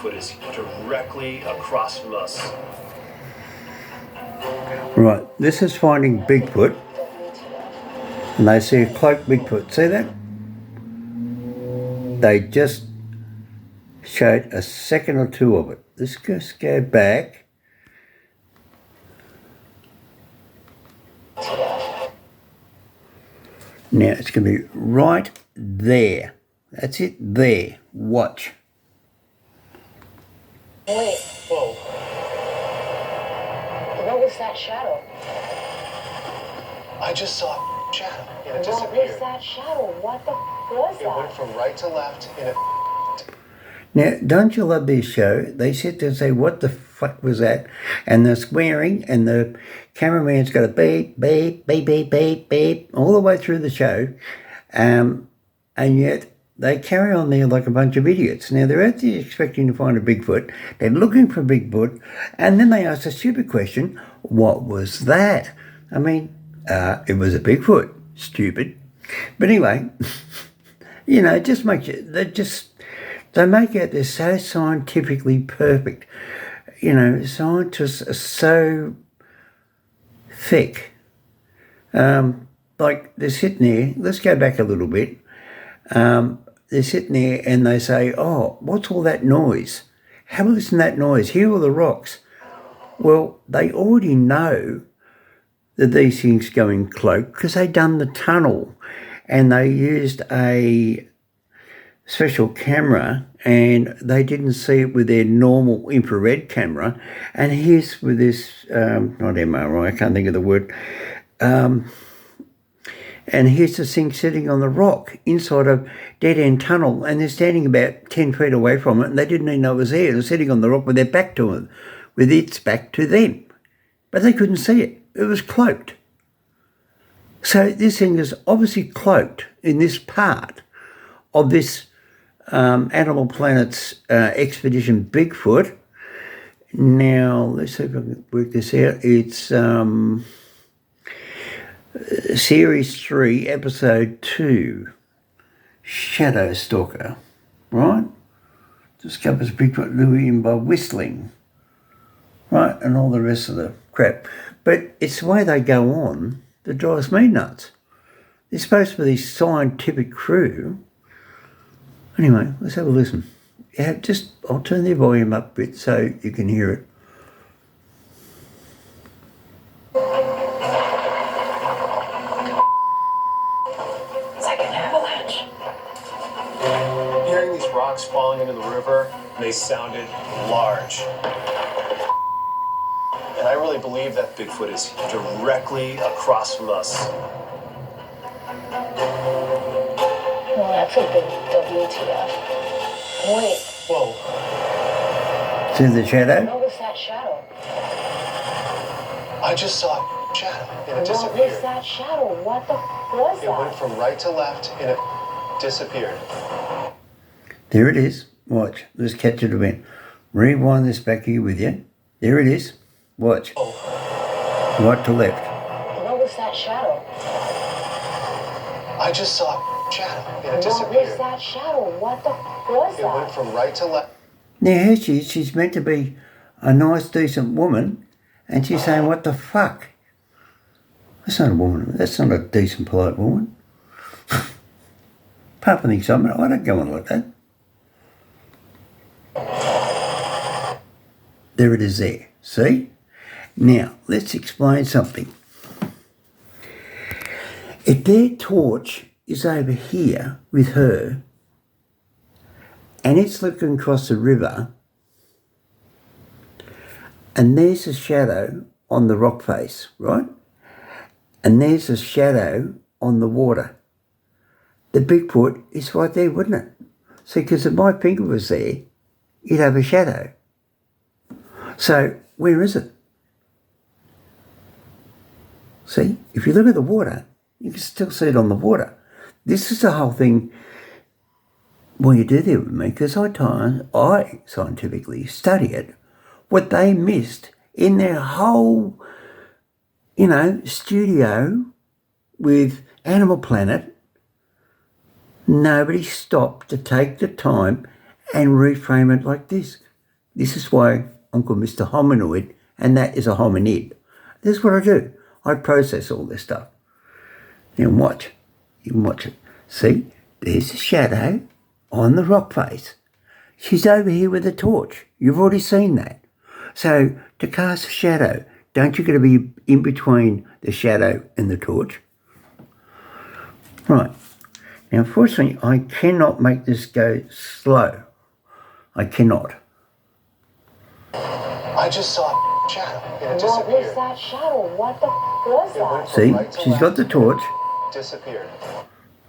Bigfoot is directly across from us. Right, this is finding Bigfoot. And they see a cloaked Bigfoot. See that? They just showed a second or two of it. Let's just go back. Now it's going to be right there. That's it, there. Watch. Wait. Whoa. What was that shadow? I just saw a shadow and it What disappeared. was that shadow? What the f was It went that? from right to left and it... Now, don't you love this show? They sit there and say, what the fuck was that? And they're swearing, and the cameraman's got a beep, beep, beep, beep, beep, beep, all the way through the show. And yet they carry on there like a bunch of idiots. Now, they're out there expecting to find a Bigfoot. They're looking for Bigfoot. And then they ask a stupid question, what was that? I mean, it was a Bigfoot. Stupid. But anyway, you know, it just makes you, they make out they're so scientifically perfect. You know, scientists are so thick. Like they're sitting there, let's go back a little bit. They're sitting there and they say, oh, what's all that noise? Have a listen to that noise. Hear all the rocks. Well, they already know that these things go in cloak because they done the tunnel and they used a special camera and they didn't see it with their normal infrared camera. And here's with this, not MRI, I can't think of the word. And here's the thing sitting on the rock inside a dead-end tunnel, and they're standing about 10 feet away from it, and they didn't even know it was there. They're sitting on the rock with their back to it, with its back to them. But they couldn't see it. It was cloaked. So this thing is obviously cloaked in this part of this Animal Planet's Expedition Bigfoot. Now, let's see if I can work this out. It's Series 3, Episode 2, Shadow Stalker, right? Discovers Bigfoot luring by whistling, right? And all the rest of the crap. But it's the way they go on that drives me nuts. They're supposed to be this scientific crew. Anyway, let's have a listen. Yeah, I'll turn the volume up a bit so you can hear it. It's like an avalanche. Hearing these rocks falling into the river, they sounded large. And I really believe that Bigfoot is directly across from us. Well, that's a big WTF. Wait. Whoa. See the shadow? What was that shadow? I just saw a shadow and it What disappeared. was that shadow? What the f was It went that? from right to left and it disappeared. There it is. Watch. Let's catch it again. Rewind this back here with you. There it is. Watch. Oh. Right to left. What was that shadow? I just saw a shadow and it What disappeared. was that shadow? What the f was It went that? from right to left. Now here she is. She's meant to be a nice, decent woman, and she's saying, what the fuck? That's not a woman. That's not a decent, polite woman. Apart from the excitement, I don't go on like that. There it is there. See? Now, let's explain something. If their torch is over here with her, and it's looking across the river, and there's a shadow on the rock face, right? And there's a shadow on the water. The Bigfoot is right there, wouldn't it? See, because if my finger was there, you'd have a shadow. So, where is it? See, if you look at the water, you can still see it on the water. This is the whole thing. Well, you do there with me, because I scientifically study it. What they missed in their whole, studio with Animal Planet, nobody stopped to take the time and reframe it like this. This is why I'm called Mr. Hominoid, and that is a hominid. This is what I do. I process all this stuff. Now watch. You can watch it. See, there's a shadow on the rock face. She's over here with a torch. You've already seen that. So to cast a shadow, don't you got to be in between the shadow and the torch? Right. Now, unfortunately, I cannot make this go slow. I cannot. I just saw a shadow and it What disappeared. is that shadow? What the was It went that? from See, right to she's left, got the torch. disappeared.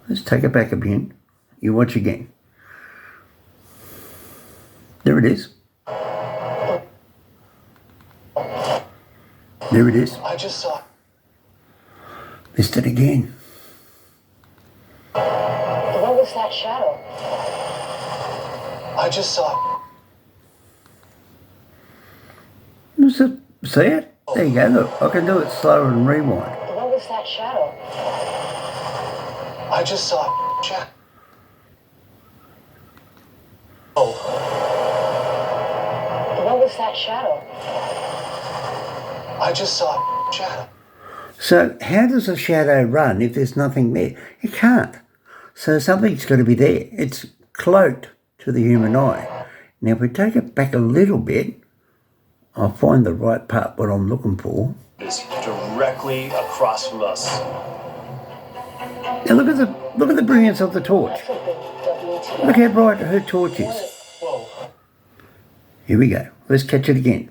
Let's take it back again. You watch again. There it is. There it is. I just saw. Missed it again. What was that shadow? I just saw. What's it? See it? There you go. Look, I can do it slower and rewind. What was that shadow? I just saw a shadow. Oh, What was that shadow? I just saw a shadow. So how does a shadow run if there's nothing there? It can't. So something's got to be there. It's cloaked to the human eye. Now if we take it back a little bit, I'll find the right part what I'm looking for. It is directly across from us. Now look at the brilliance of the torch. That's a big WTF. Look how bright her torch is. Whoa. Here we go. Let's catch it again.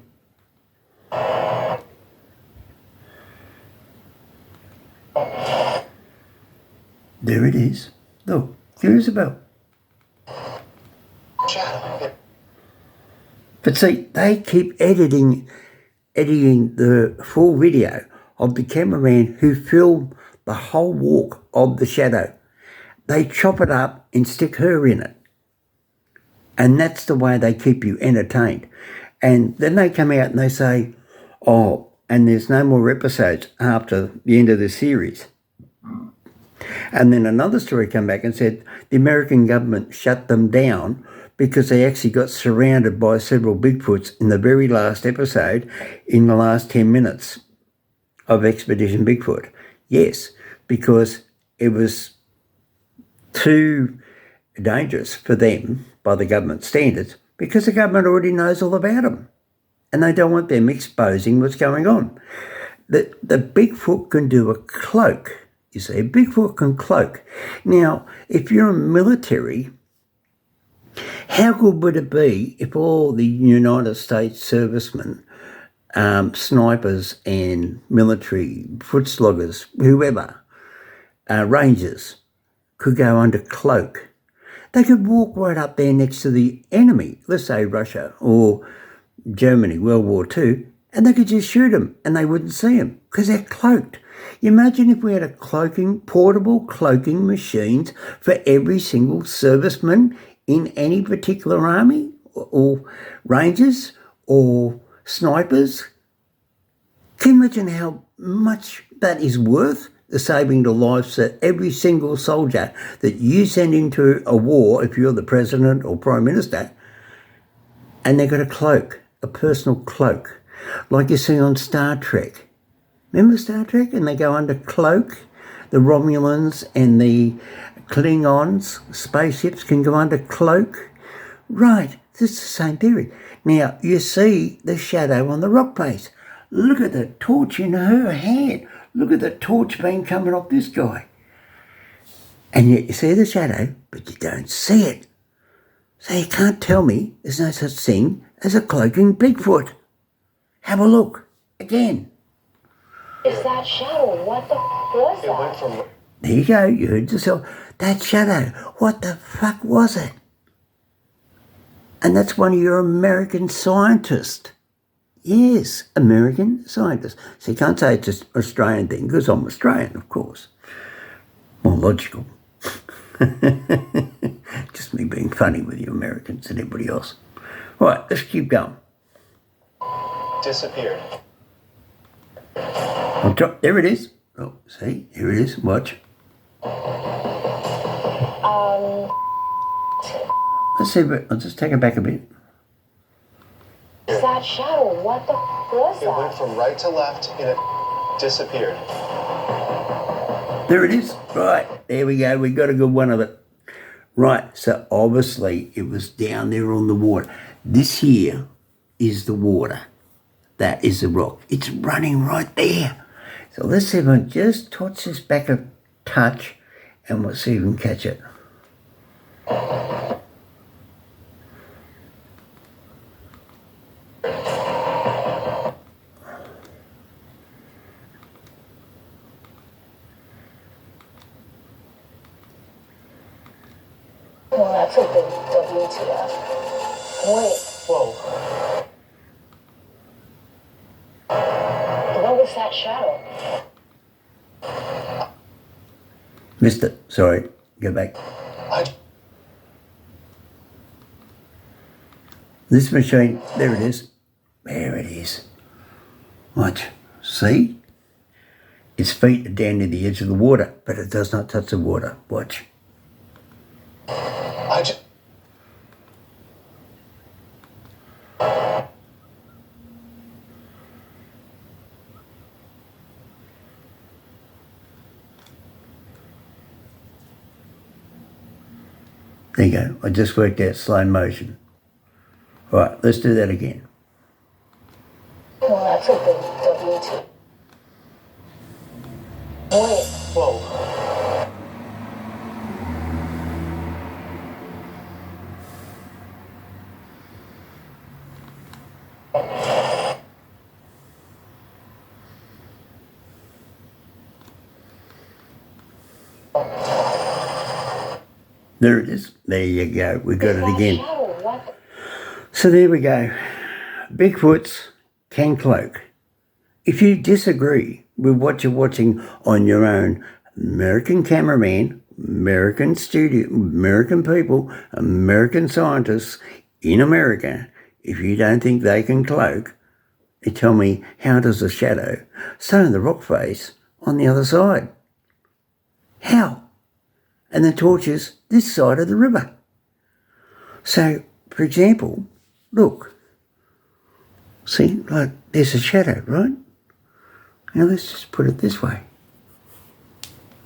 There it is. Look, there is a bell. Shadow. But see, they keep editing the full video of the cameraman who filmed the whole walk of the shadow. They chop it up and stick her in it. And that's the way they keep you entertained. And then they come out and they say, oh, and there's no more episodes after the end of the series. And then another story came back and said the American government shut them down because they actually got surrounded by several Bigfoots in the very last episode in the last 10 minutes of Expedition Bigfoot. Yes, because it was too dangerous for them by the government standards because the government already knows all about them and they don't want them exposing what's going on. The Bigfoot can do a cloak. You see, a Bigfoot can cloak. Now, if you're a military, how good would it be if all the United States servicemen, snipers and military foot sloggers, whoever, rangers, could go under cloak? They could walk right up there next to the enemy, let's say Russia or Germany, World War II, and they could just shoot them and they wouldn't see them because they're cloaked. You imagine if we had portable cloaking machines for every single serviceman in any particular army or rangers or snipers. Can you imagine how much that is worth? The saving the lives of every single soldier that you send into a war, if you're the president or prime minister, and they've got a cloak, a personal cloak, like you see on Star Trek. Remember Star Trek? And they go under cloak. The Romulans and the Klingons, spaceships can go under cloak. Right, this is the same theory. Now, you see the shadow on the rock face. Look at the torch in her hand. Look at the torch beam coming off this guy. And yet you see the shadow, but you don't see it. So you can't tell me there's no such thing as a cloaking Bigfoot. Have a look again. Is that shadow? What the was It went that? from. There you go, you heard yourself. That shadow, what the fuck was it? And that's one of your American scientists. Yes, American scientists. So you can't say it's an Australian thing, because I'm Australian, of course. More logical. Just me being funny with you Americans and everybody else. Right, let's keep going. Disappeared. On top, there it is. Oh, see, here it is. Watch. Let's see, but I'll just take it back a bit. Is that shadow? What the was It went that? from right to left and it disappeared. There it is. Right, there we go. We got a good one of it. Right, so obviously it was down there on the water. This here is the water. That is the rock. It's running right there. So let's see if I can just touch this back a touch and we'll see if we can catch it. Well, that's a big WTF. Wait, Whoa. what was that shadow? Missed it. Sorry. Go back. This machine, there it is. There it is. Watch. See? Its feet are down near the edge of the water, but it does not touch the water. Watch. There you go. I just worked out slow motion. All right, let's do that again. Well, that's a big WTF. Wait, Whoa. There it is. There you go. We got is it that again. shadow? What the So there we go. Bigfoots can cloak. If you disagree with what you're watching on your own, American cameraman, American studio, American people, American scientists in America, if you don't think they can cloak, you tell me, how does the shadow stay in the rock face on the other side? How? And the torch is this side of the river. So, for example, look. See, like there's a shadow, right? Now let's just put it this way.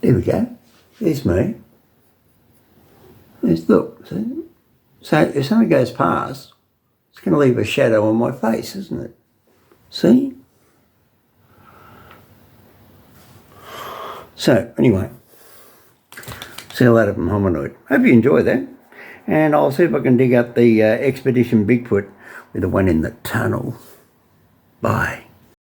There we go. There's me. Look, see? So if something goes past, it's going to leave a shadow on my face, isn't it? See? So, anyway. See you later from Hominoid. Hope you enjoy that. And I'll see if I can dig up the Expedition Bigfoot with the one in the tunnel. Bye.